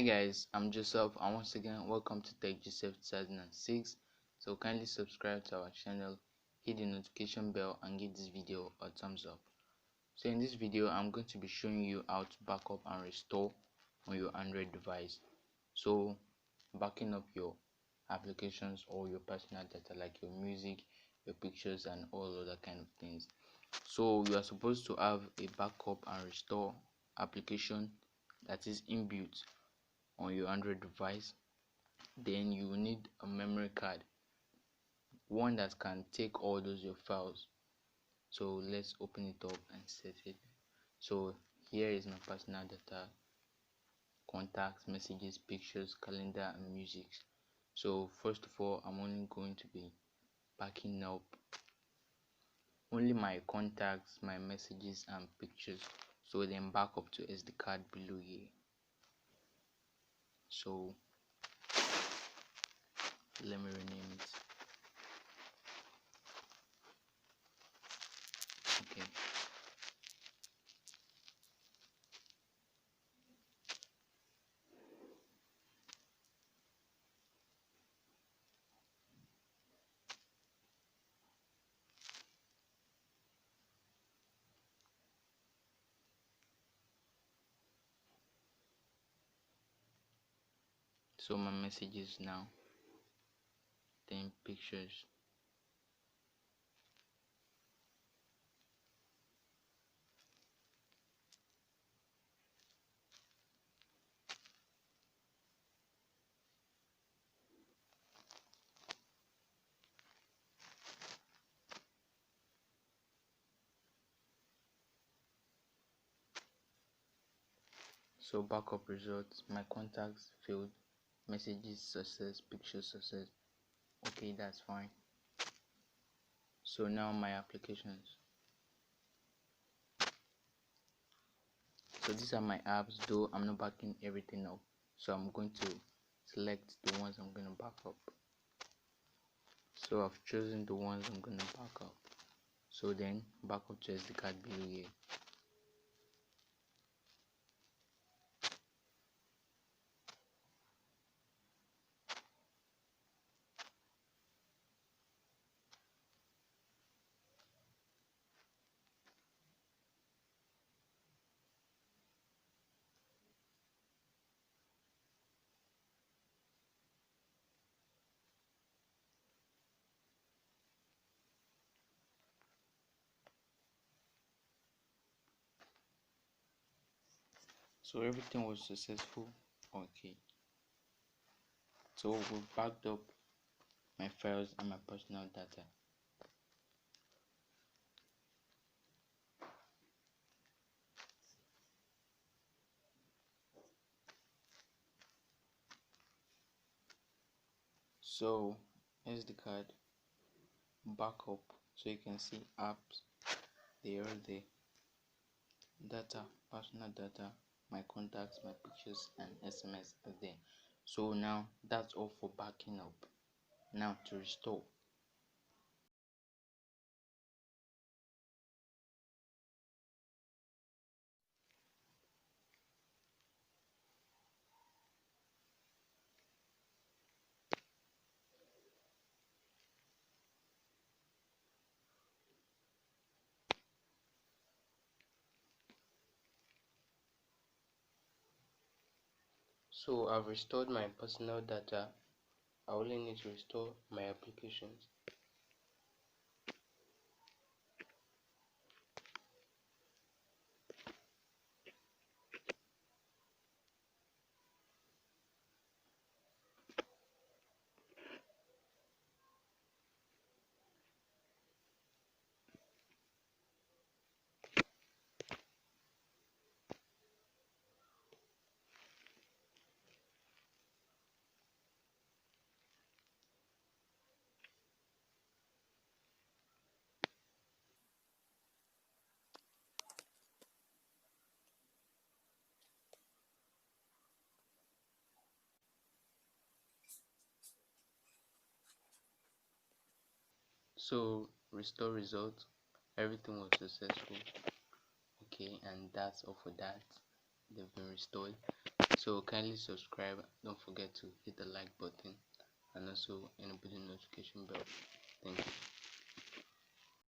Hi guys, I'm Joseph and once again welcome to Tech Joseph 2006. So kindly subscribe to our channel, hit the notification bell and give this video a thumbs up. So in this video I'm going to be showing you how to back up and restore on your Android device. So backing up your applications or your personal data like your music, your pictures and all other kind of things. So you are supposed to have a backup and restore application that is inbuilt on your Android device. Then you will need a memory card, one that can take all those your files. So let's open it up and set it. So here is my personal data, contacts, messages, pictures, calendar and music. So first of all, I'm only going to be backing up only my contacts, my messages and pictures. So then back up to SD card below here. So let me rename it. Okay. So my messages now, then pictures. So backup results, my contacts failed, messages success, pictures success. Okay, that's fine. So now my applications. So these are my apps, though I'm not backing everything up. So I'm going to select the ones I'm going to back up. So I've chosen the ones I'm going to back up. So then back up to SD card below here. So everything was successful. Okay. So we backed up my files and my personal data. So SD card backup, so you can see apps, they are there, data, personal data, my contacts, my pictures and SMS are there. So now that's all for backing up. Now to restore. So I've restored my personal data. I only need to restore my applications. So restore results, everything was successful. Okay, and that's all for that. they've been restored. So kindly subscribe, don't forget to hit the like button and also enable the notification bell. Thank you.